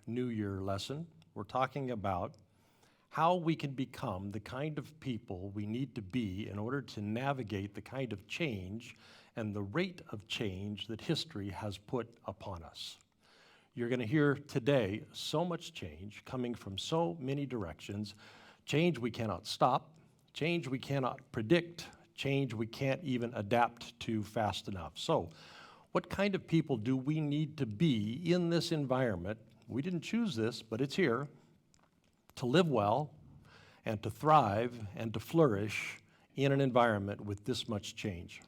New Year lesson. We're talking about how we can become the kind of people we need to be in order to navigate the kind of change and the rate of change that history has put upon us. You're going to hear today so much change coming from so many directions, change we cannot stop, change we cannot predict, change we can't even adapt to fast enough. So, what kind of people do we need to be in this environment? We didn't choose this, but it's here, to live well and to thrive and to flourish in an environment with this much change.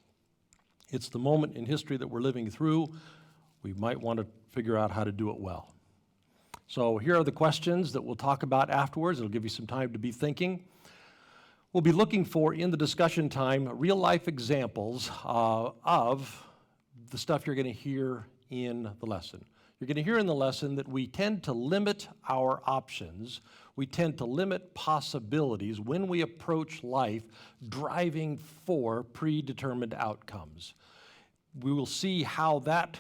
It's the moment in history that we're living through. We might want to figure out how to do it well. So here are the questions that we'll talk about afterwards. It'll give you some time to be thinking. We'll be looking for, in the discussion time, real-life examples of the stuff you're going to hear in the lesson. You're going to hear in the lesson that we tend to limit our options. We tend to limit possibilities when we approach life driving for predetermined outcomes. We will see how that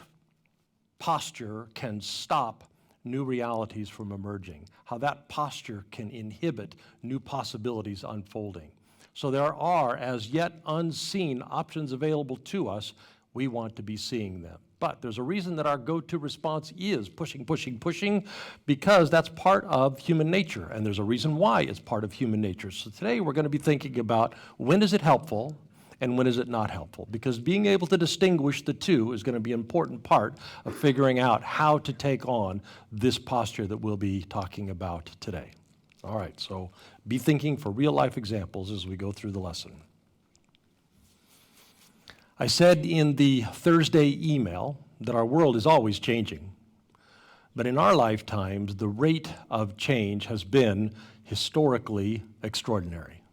posture can stop new realities from emerging, how that posture can inhibit new possibilities unfolding. So there are, as yet unseen, options available to us. We want to be seeing them. But there's a reason that our go-to response is pushing, pushing, pushing, because that's part of human nature, and there's a reason why it's part of human nature. So today we're going to be thinking about when is it helpful and when is it not helpful, because being able to distinguish the two is going to be an important part of figuring out how to take on this posture that we'll be talking about today. All right, so be thinking for real-life examples as we go through the lesson. I said in the Thursday email that our world is always changing, but in our lifetimes, the rate of change has been historically extraordinary.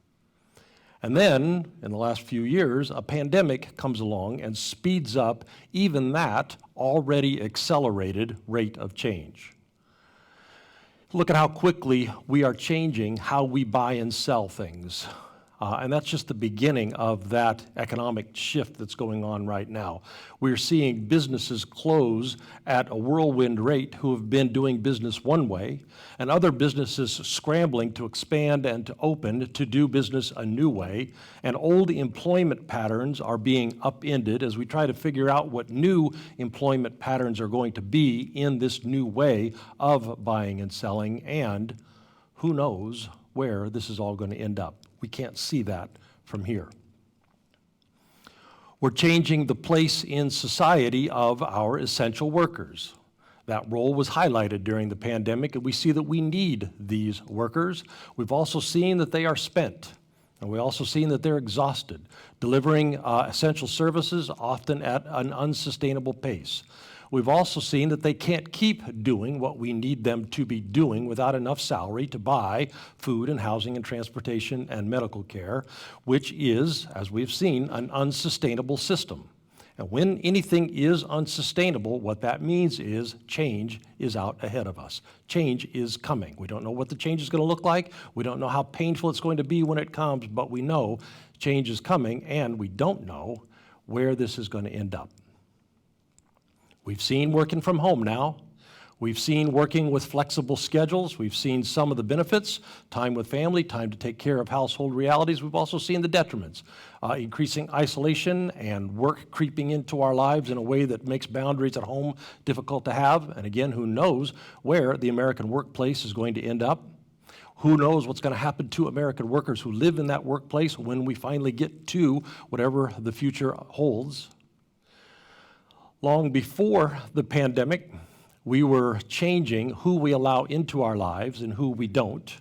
And then, in the last few years, a pandemic comes along and speeds up even that already accelerated rate of change. Look at how quickly we are changing how we buy and sell things. And that's just the beginning of that economic shift that's going on right now. We're seeing businesses close at a whirlwind rate who have been doing business one way, and other businesses scrambling to expand and to open to do business a new way. And old employment patterns are being upended as we try to figure out what new employment patterns are going to be in this new way of buying and selling, and who knows where this is all going to end up. We can't see that from here. We're changing the place in society of our essential workers. That role was highlighted during the pandemic, and we see that we need these workers. We've also seen that they are spent, and we've also seen that they're exhausted, delivering essential services often at an unsustainable pace. We've also seen that they can't keep doing what we need them to be doing without enough salary to buy food and housing and transportation and medical care, which is, as we've seen, an unsustainable system. And when anything is unsustainable, what that means is change is out ahead of us. Change is coming. We don't know what the change is going to look like. We don't know how painful it's going to be when it comes, but we know change is coming, and we don't know where this is going to end up. We've seen working from home now. We've seen working with flexible schedules. We've seen some of the benefits, time with family, time to take care of household realities. We've also seen the detriments, increasing isolation and work creeping into our lives in a way that makes boundaries at home difficult to have. And again, who knows where the American workplace is going to end up? Who knows what's going to happen to American workers who live in that workplace when we finally get to whatever the future holds? Long before the pandemic, we were changing who we allow into our lives and who we don't.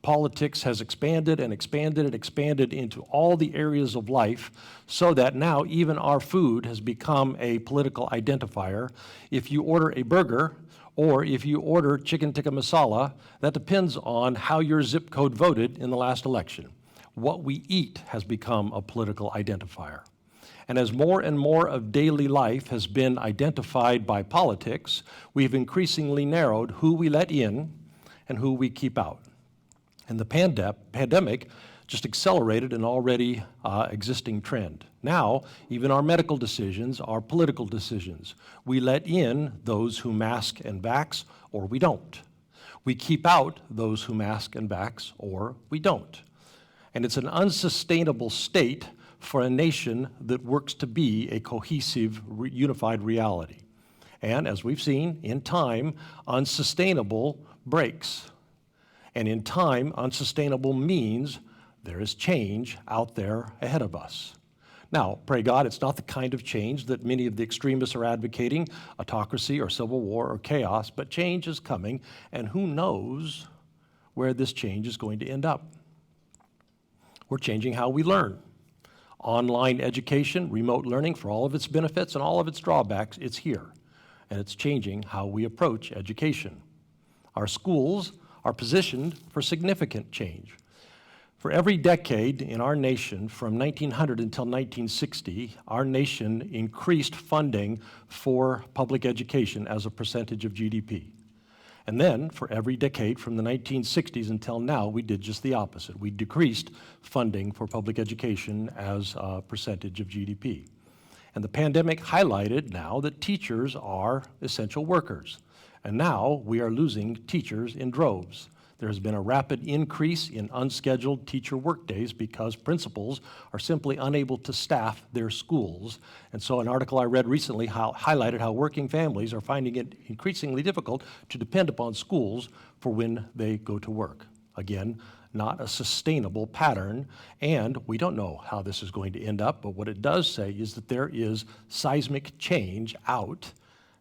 Politics has expanded and expanded and expanded into all the areas of life so that now even our food has become a political identifier. If you order a burger or if you order chicken tikka masala, that depends on how your zip code voted in the last election. What we eat has become a political identifier. And as more and more of daily life has been identified by politics, we've increasingly narrowed who we let in and who we keep out. And the pandemic just accelerated an already existing trend. Now, even our medical decisions are political decisions. We let in those who mask and vax, or we don't. We keep out those who mask and backs, or we don't. And it's an unsustainable state for a nation that works to be a cohesive, unified reality. And as we've seen, in time, unsustainable breaks. And in time, unsustainable means there is change out there ahead of us. Now, pray God, it's not the kind of change that many of the extremists are advocating, autocracy or civil war or chaos, but change is coming, and who knows where this change is going to end up. We're changing how we learn. Online education, remote learning, for all of its benefits and all of its drawbacks, it's here. And it's changing how we approach education. Our schools are positioned for significant change. For every decade in our nation, from 1900 until 1960, our nation increased funding for public education as a percentage of GDP. And then, for every decade from the 1960s until now, we did just the opposite. We decreased funding for public education as a percentage of GDP. And the pandemic highlighted now that teachers are essential workers. And now we are losing teachers in droves. There has been a rapid increase in unscheduled teacher workdays because principals are simply unable to staff their schools. And so an article I read recently highlighted how working families are finding it increasingly difficult to depend upon schools for when they go to work. Again, not a sustainable pattern, and we don't know how this is going to end up, but what it does say is that there is seismic change out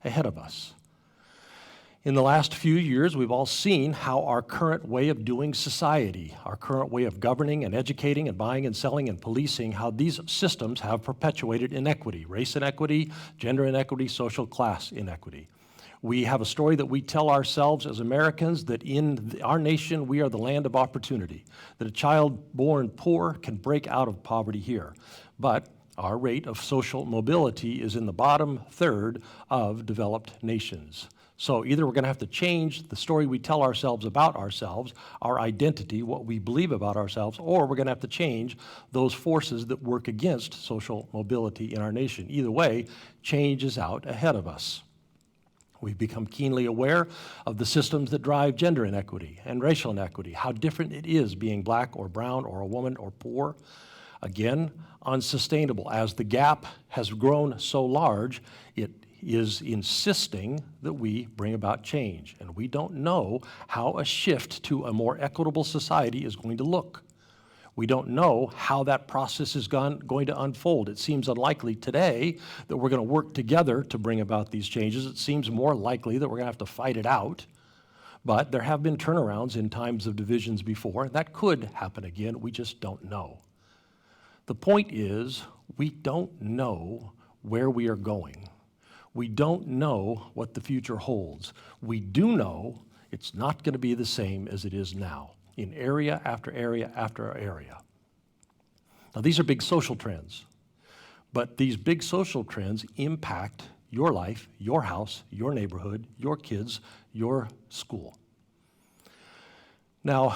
ahead of us. In the last few years, we've all seen how our current way of doing society, our current way of governing and educating and buying and selling and policing, how these systems have perpetuated inequity, race inequity, gender inequity, social class inequity. We have a story that we tell ourselves as Americans that in our nation, we are the land of opportunity, that a child born poor can break out of poverty here. But our rate of social mobility is in the bottom third of developed nations. So either we're going to have to change the story we tell ourselves about ourselves, our identity, what we believe about ourselves, or we're going to have to change those forces that work against social mobility in our nation. Either way, change is out ahead of us. We've become keenly aware of the systems that drive gender inequity and racial inequity, how different it is being black or brown or a woman or poor. Again, unsustainable. As the gap has grown so large, it is insisting that we bring about change. And we don't know how a shift to a more equitable society is going to look. We don't know how that process is going to unfold. It seems unlikely today that we're going to work together to bring about these changes. It seems more likely that we're going to have to fight it out. But there have been turnarounds in times of divisions before. That could happen again. We just don't know. The point is, we don't know where we are going. We don't know what the future holds. We do know it's not going to be the same as it is now in area after area after area. Now, these are big social trends, but these big social trends impact your life, your house, your neighborhood, your kids, your school. Now,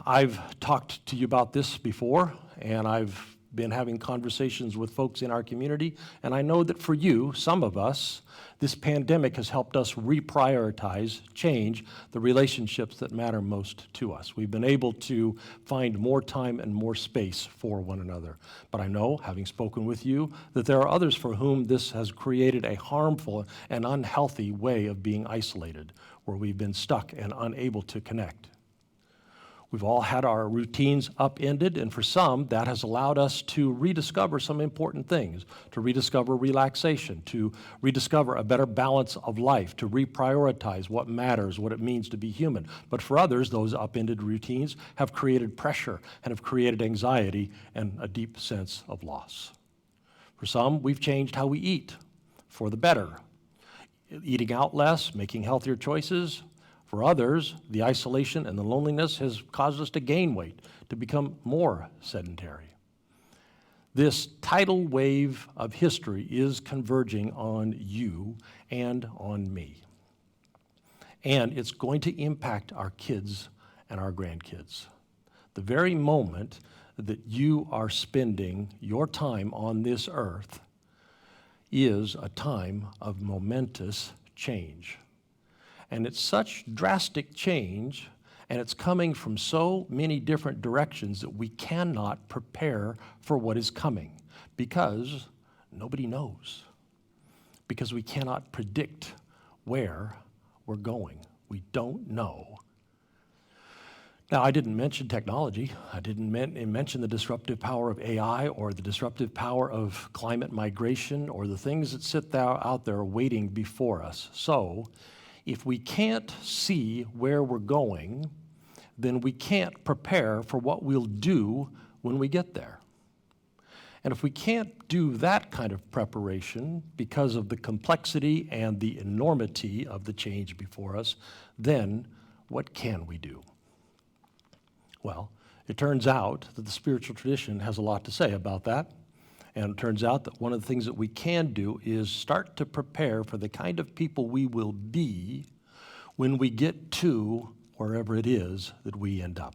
I've talked to you about this before, and I've been having conversations with folks in our community, and I know that for you, some of us, this pandemic has helped us reprioritize, change the relationships that matter most to us. We've been able to find more time and more space for one another. But I know, having spoken with you, that there are others for whom this has created a harmful and unhealthy way of being isolated, where we've been stuck and unable to connect. We've all had our routines upended, and for some, that has allowed us to rediscover some important things, to rediscover relaxation, to rediscover a better balance of life, to reprioritize what matters, what it means to be human. But for others, those upended routines have created pressure and have created anxiety and a deep sense of loss. For some, we've changed how we eat for the better, eating out less, making healthier choices. For others, the isolation and the loneliness has caused us to gain weight, to become more sedentary. This tidal wave of history is converging on you and on me. And it's going to impact our kids and our grandkids. The very moment that you are spending your time on this earth is a time of momentous change. And it's such drastic change, and it's coming from so many different directions that we cannot prepare for what is coming because nobody knows. Because we cannot predict where we're going. We don't know. Now, I didn't mention technology. I didn't mention the disruptive power of AI or the disruptive power of climate migration or the things that sit out there waiting before us. So, if we can't see where we're going, then we can't prepare for what we'll do when we get there. And if we can't do that kind of preparation because of the complexity and the enormity of the change before us, then what can we do? Well, it turns out that the spiritual tradition has a lot to say about that. And it turns out that one of the things that we can do is start to prepare for the kind of people we will be when we get to wherever it is that we end up.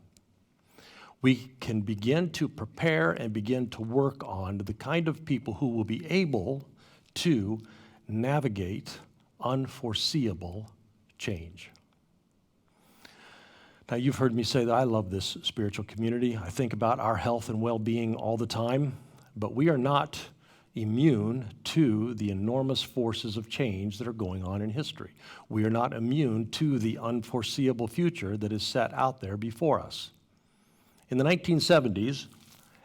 We can begin to prepare and begin to work on the kind of people who will be able to navigate unforeseeable change. Now, you've heard me say that I love this spiritual community. I think about our health and well-being all the time, but we are not immune to the enormous forces of change that are going on in history. We are not immune to the unforeseeable future that is set out there before us. In the 1970s,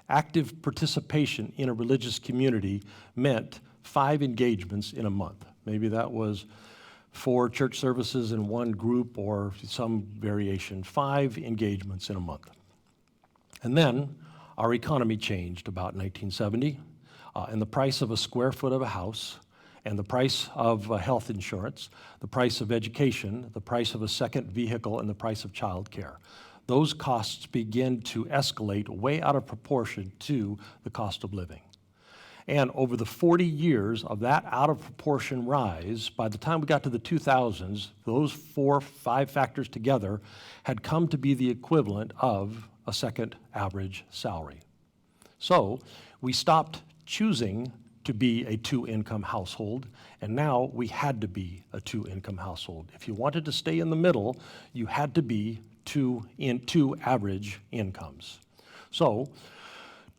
active participation in a religious community meant 5 engagements in a month. Maybe that was 4 church services in one group or some variation, 5 engagements in a month. And then our economy changed about 1970, and the price of a square foot of a house, and the price of health insurance, the price of education, the price of a second vehicle, and the price of child care. Those costs begin to escalate way out of proportion to the cost of living. And over the 40 years of that out of proportion rise, by the time we got to the 2000s, those 4, 5 factors together had come to be the equivalent of a second average salary. So we stopped choosing to be a 2-income household, and now we had to be a 2-income household. If you wanted to stay in the middle, you had to be 2 average incomes. So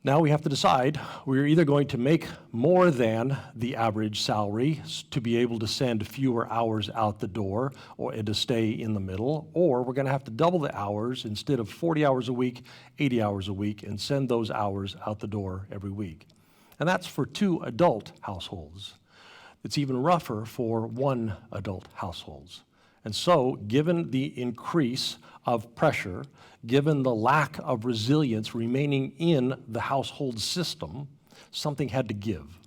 now we have to decide, we're either going to make more than the average salary to be able to send fewer hours out the door or to stay in the middle, or we're going to have to double the hours instead of 40 hours a week, 80 hours a week, and send those hours out the door every week. And that's for 2 adult households. It's even rougher for 1 adult households. And so, given the increase of pressure, given the lack of resilience remaining in the household system, something had to give.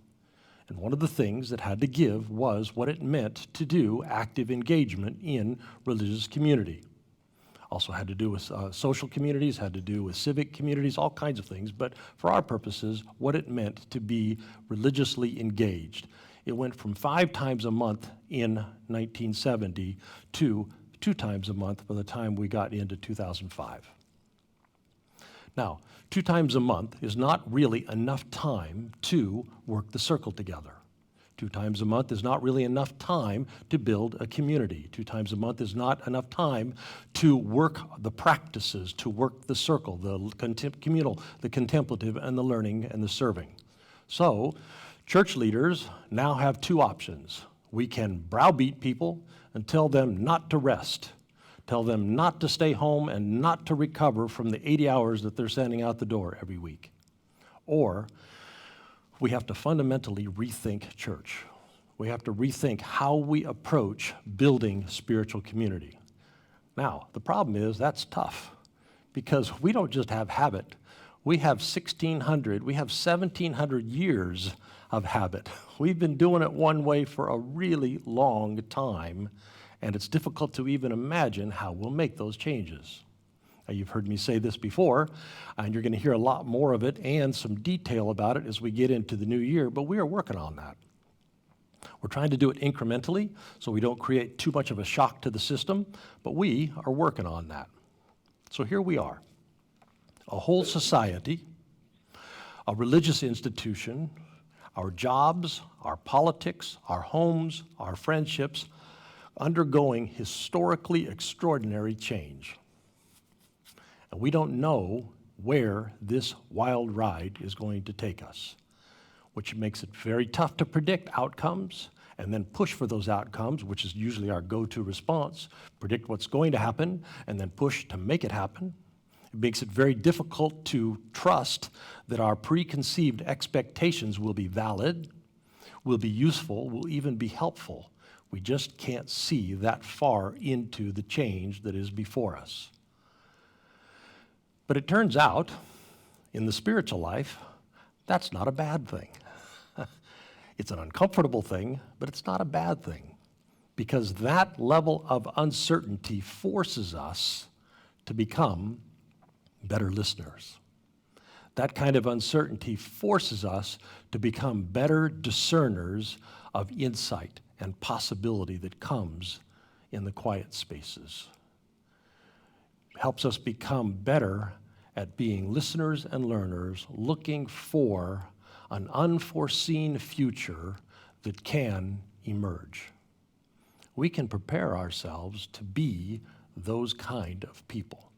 And one of the things that had to give was what it meant to do active engagement in religious community. Also had to do with social communities, had to do with civic communities, all kinds of things. But for our purposes, what it meant to be religiously engaged. It went from 5 times a month in 1970 to 2 times a month by the time we got into 2005. Now, 2 times a month is not really enough time to work the circle together. 2 times a month is not really enough time to build a community. 2 times a month is not enough time to work the practices, to work the circle, the communal, the contemplative, and the learning and the serving. So, church leaders now have 2 options. We can browbeat people and tell them not to rest, tell them not to stay home and not to recover from the 80 hours that they're sending out the door every week. Or we have to fundamentally rethink church. We have to rethink how we approach building spiritual community. Now, the problem is that's tough because we don't just have habit. We have 1,700 years of habit. We've been doing it one way for a really long time, and it's difficult to even imagine how we'll make those changes. Now, you've heard me say this before, and you're going to hear a lot more of it and some detail about it as we get into the new year, but we are working on that. We're trying to do it incrementally so we don't create too much of a shock to the system, but we are working on that. So here we are, a whole society, a religious institution, our jobs, our politics, our homes, our friendships, undergoing historically extraordinary change. And we don't know where this wild ride is going to take us, which makes it very tough to predict outcomes and then push for those outcomes, which is usually our go-to response, predict what's going to happen and then push to make it happen. It makes it very difficult to trust that our preconceived expectations will be valid, will be useful, will even be helpful. We just can't see that far into the change that is before us. But it turns out, in the spiritual life, that's not a bad thing. It's an uncomfortable thing, but it's not a bad thing, because that level of uncertainty forces us to become better listeners. That kind of uncertainty forces us to become better discerners of insight and possibility that comes in the quiet spaces. Helps us become better at being listeners and learners, looking for an unforeseen future that can emerge. We can prepare ourselves to be those kind of people,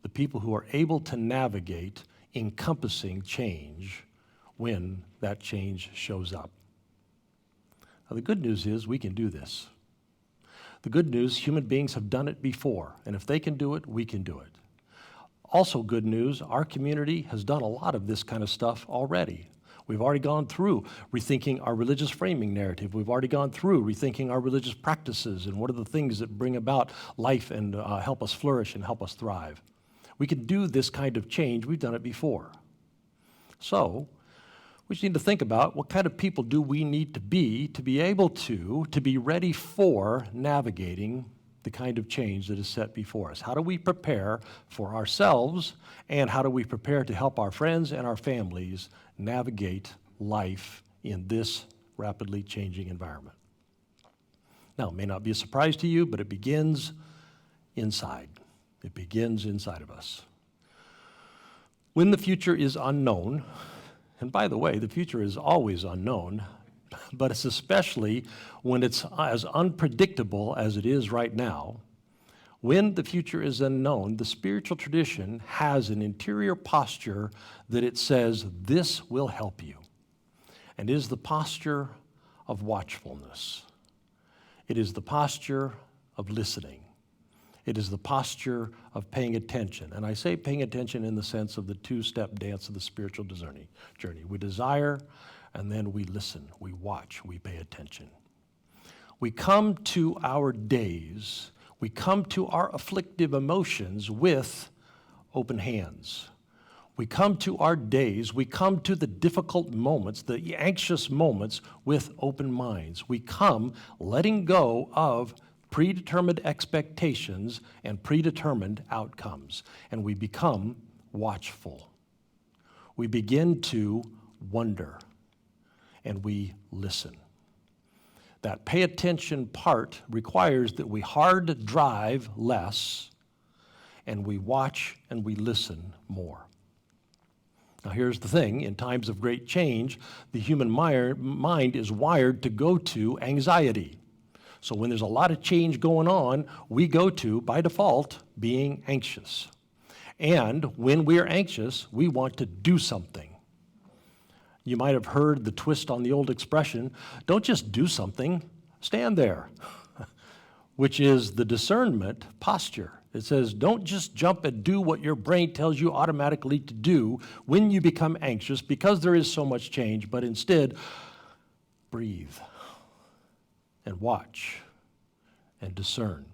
the people who are able to navigate encompassing change when that change shows up. Now, the good news is we can do this. The good news, human beings have done it before, and if they can do it, we can do it. Also good news, our community has done a lot of this kind of stuff already. We've already gone through rethinking our religious framing narrative. We've already gone through rethinking our religious practices and what are the things that bring about life and help us flourish and help us thrive. We can do this kind of change. We've done it before. So we just need to think about what kind of people do we need to be able to be ready for navigating the kind of change that is set before us. How do we prepare for ourselves, and how do we prepare to help our friends and our families navigate life in this rapidly changing environment? Now, it may not be a surprise to you, but it begins inside. It begins inside of us. When the future is unknown, and by the way, the future is always unknown, but it's especially when it's as unpredictable as it is right now. When the future is unknown, the spiritual tradition has an interior posture that it says, this will help you, and is the posture of watchfulness. It is the posture of listening. It is the posture of paying attention. And I say paying attention in the sense of the two-step dance of the spiritual discerning journey. We desire, and then we listen, we watch, we pay attention. We come to our days, we come to our afflictive emotions with open hands. We come to our days, we come to the difficult moments, the anxious moments with open minds. We come letting go of predetermined expectations and predetermined outcomes, and we become watchful. We begin to wonder, and we listen. That pay attention part requires that we hard drive less, and we watch and we listen more. Now here's the thing, in times of great change, the human mind is wired to go to anxiety. So when there's a lot of change going on, we go to, by default, being anxious. And when we are anxious, we want to do something. You might have heard the twist on the old expression, don't just do something, stand there, which is the discernment posture. It says, don't just jump and do what your brain tells you automatically to do when you become anxious because there is so much change, but instead, breathe and watch and discern.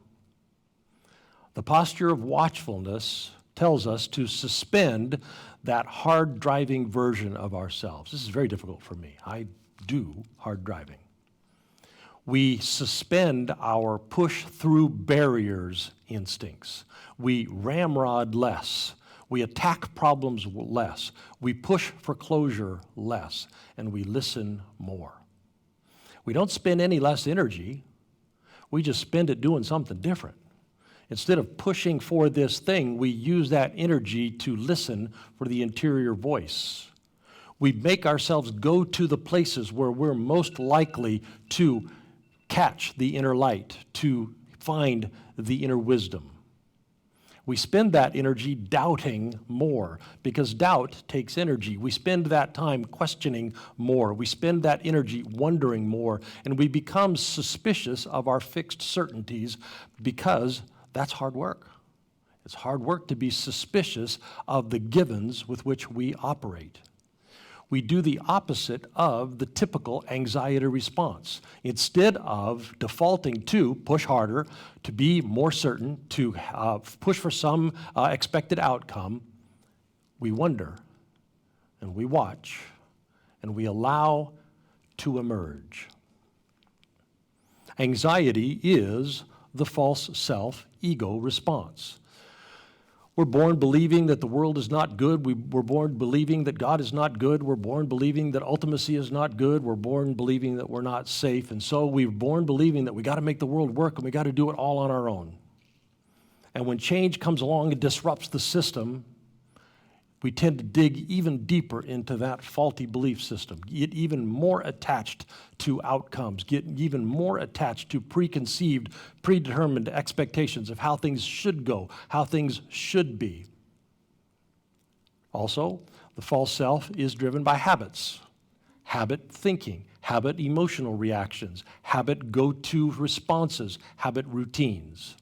The posture of watchfulness tells us to suspend that hard driving version of ourselves. This is very difficult for me. I do hard driving. We suspend our push through barriers instincts. We ramrod less. We attack problems less. We push for closure less, and we listen more. We don't spend any less energy. We just spend it doing something different. Instead of pushing for this thing, we use that energy to listen for the interior voice. We make ourselves go to the places where we're most likely to catch the inner light, to find the inner wisdom. We spend that energy doubting more because doubt takes energy. We spend that time questioning more. We spend that energy wondering more, and we become suspicious of our fixed certainties because that's hard work. It's hard work to be suspicious of the givens with which we operate. We do the opposite of the typical anxiety response. Instead of defaulting to push harder, to be more certain, to push for some expected outcome, we wonder and we watch and we allow to emerge. Anxiety is the false self ego response. We're born believing that the world is not good. We're born believing that God is not good. We're born believing that ultimacy is not good. We're born believing that we're not safe. And so we're born believing that we got to make the world work and we got to do it all on our own. And when change comes along and disrupts the system, we tend to dig even deeper into that faulty belief system, get even more attached to outcomes, get even more attached to preconceived, predetermined expectations of how things should go, how things should be. Also, the false self is driven by habits, habit thinking, habit emotional reactions, habit go-to responses, habit routines.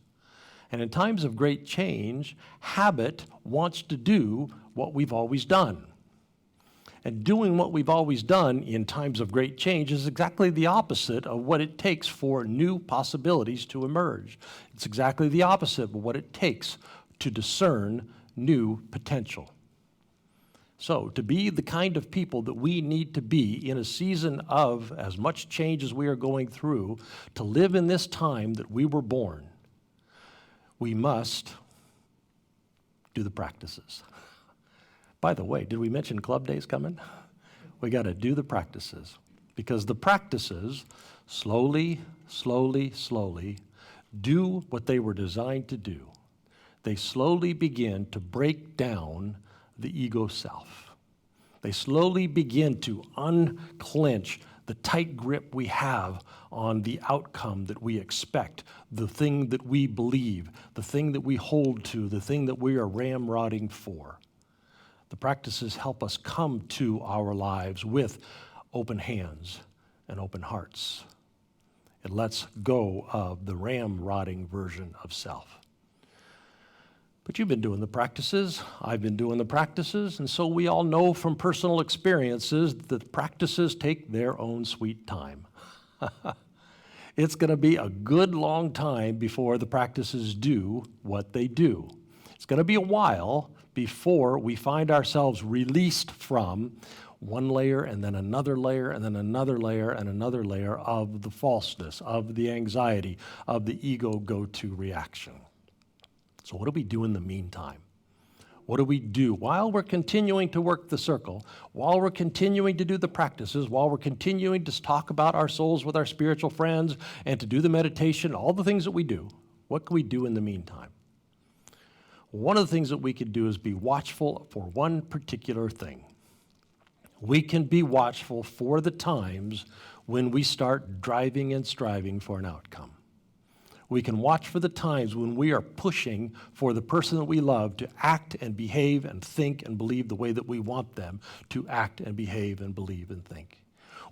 And in times of great change, habit wants to do what we've always done. And doing what we've always done in times of great change is exactly the opposite of what it takes for new possibilities to emerge. It's exactly the opposite of what it takes to discern new potential. So, to be the kind of people that we need to be in a season of as much change as we are going through, to live in this time that we were born, we must do the practices. By the way, did we mention Club Day's coming? We got to do the practices, because the practices slowly do what they were designed to do. They slowly begin to break down the ego self. They slowly begin to unclench the tight grip we have on the outcome that we expect, the thing that we believe, the thing that we hold to, the thing that we are ramrodding for. The practices help us come to our lives with open hands and open hearts. It lets go of the ramrodding version of self. But you've been doing the practices, I've been doing the practices, and so we all know from personal experiences that practices take their own sweet time. It's going to be a good long time before the practices do what they do. It's going to be a while before we find ourselves released from one layer and then another layer and then another layer and another layer of the falseness, of the anxiety, of the ego go-to reaction. So what do we do in the meantime? What do we do while we're continuing to work the circle, while we're continuing to do the practices, while we're continuing to talk about our souls with our spiritual friends and to do the meditation, all the things that we do? What can we do in the meantime? One of the things that we could do is be watchful for one particular thing. We can be watchful for the times when we start driving and striving for an outcome. We can watch for the times when we are pushing for the person that we love to act and behave and think and believe the way that we want them to act and behave and believe and think.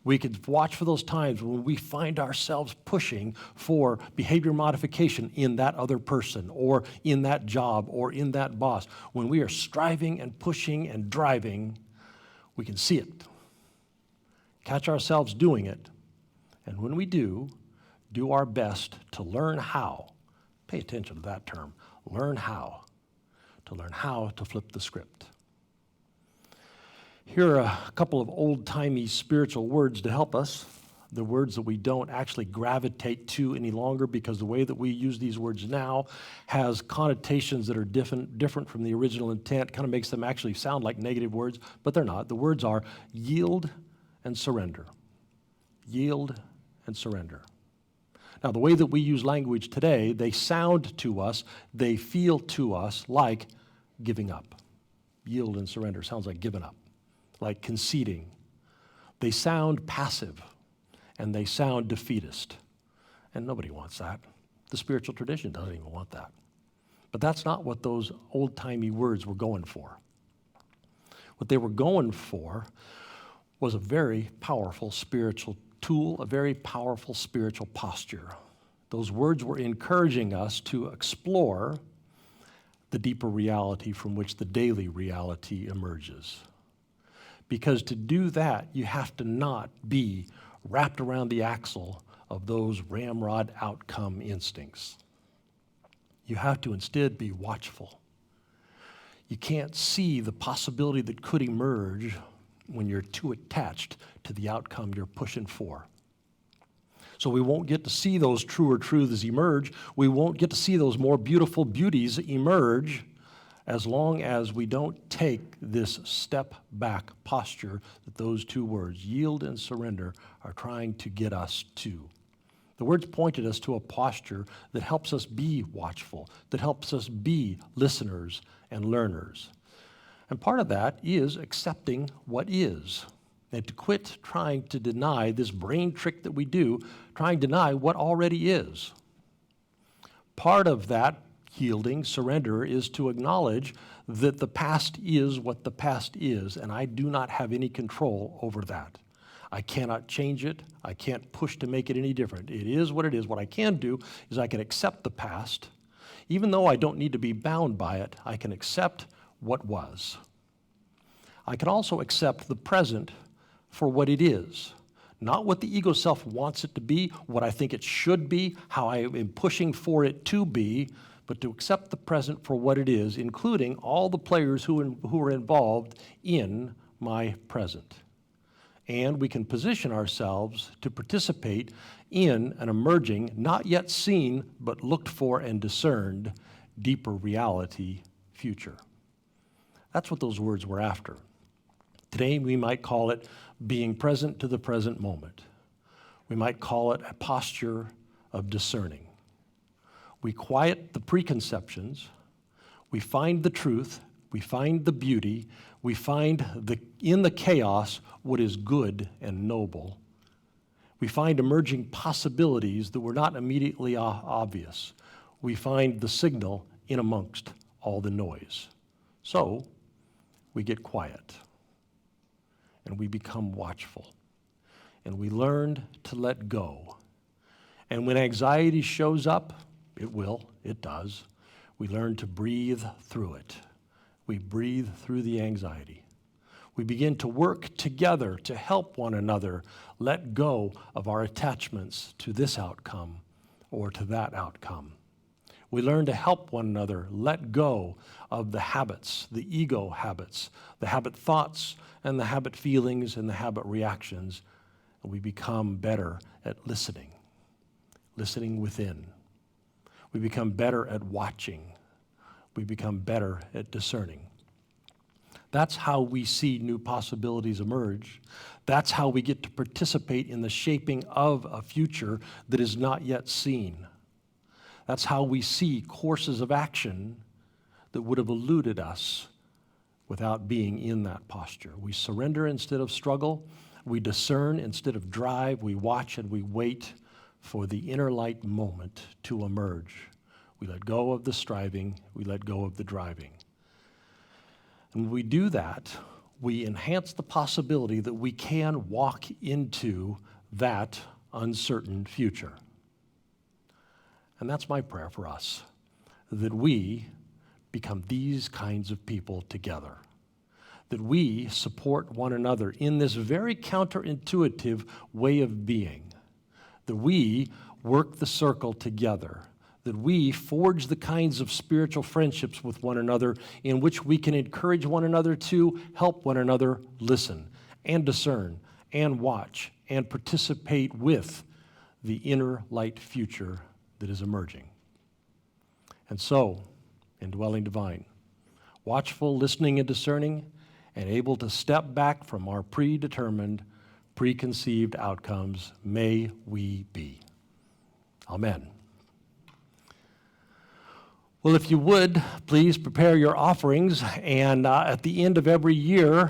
We could watch for those times when we find ourselves pushing for behavior modification in that other person or in that job or in that boss. When we are striving and pushing and driving, we can see it, catch ourselves doing it, and when we do our best to learn how, pay attention to that term, learn how to flip the script. Here are a couple of old-timey spiritual words to help us, the words that we don't actually gravitate to any longer because the way that we use these words now has connotations that are different from the original intent, kind of makes them actually sound like negative words, but they're not. The words are yield and surrender. Yield and surrender. Now, the way that we use language today, they sound to us, they feel to us like giving up. Yield and surrender sounds like giving up, like conceding. They sound passive, and they sound defeatist. And nobody wants that. The spiritual tradition doesn't even want that. But that's not what those old-timey words were going for. What they were going for was a very powerful spiritual tool, a very powerful spiritual posture. Those words were encouraging us to explore the deeper reality from which the daily reality emerges. Because to do that, you have to not be wrapped around the axle of those ramrod outcome instincts. You have to instead be watchful. You can't see the possibility that could emerge when you're too attached to the outcome you're pushing for. So we won't get to see those truer truths emerge. We won't get to see those more beautiful beauties emerge as long as we don't take this step back posture that those two words, yield and surrender, are trying to get us to. The words pointed us to a posture that helps us be watchful, that helps us be listeners and learners. And part of that is accepting what is, and to quit trying to deny this brain trick that we do, trying to deny what already is. Part of that yielding, surrender, is to acknowledge that the past is what the past is, and I do not have any control over that. I cannot change it. I can't push to make it any different. It is what it is. What I can do is I can accept the past. Even though I don't need to be bound by it, I can accept what was. I can also accept the present for what it is. Not what the ego self wants it to be, what I think it should be, how I am pushing for it to be, but to accept the present for what it is, including all the players who are involved in my present. And we can position ourselves to participate in an emerging, not yet seen, but looked for and discerned, deeper reality future. That's what those words were after. Today, we might call it being present to the present moment. We might call it a posture of discerning. We quiet the preconceptions, we find the truth, we find the beauty, we find in the chaos what is good and noble. We find emerging possibilities that were not immediately obvious. We find the signal in amongst all the noise. So we get quiet and we become watchful and we learn to let go. And when anxiety shows up, it does, we learn to breathe through it. We breathe through the anxiety. We begin to work together to help one another let go of our attachments to this outcome or to that outcome. We learn to help one another let go of the habits, the ego habits, the habit thoughts and the habit feelings and the habit reactions. And we become better at listening within. We become better at watching. We become better at discerning. That's how we see new possibilities emerge. That's how we get to participate in the shaping of a future that is not yet seen. That's how we see courses of action that would have eluded us without being in that posture. We surrender instead of struggle. We discern instead of drive. We watch and we wait for the inner light moment to emerge. We let go of the striving. We let go of the driving. And when we do that, we enhance the possibility that we can walk into that uncertain future. And that's my prayer for us, that we become these kinds of people together, that we support one another in this very counterintuitive way of being, that we work the circle together, that we forge the kinds of spiritual friendships with one another in which we can encourage one another to help one another listen and discern and watch and participate with the inner light future that is emerging. And so, indwelling divine, watchful, listening, and discerning, and able to step back from our predetermined, preconceived outcomes, may we be. Amen. Well, if you would, please prepare your offerings, and at the end of every year,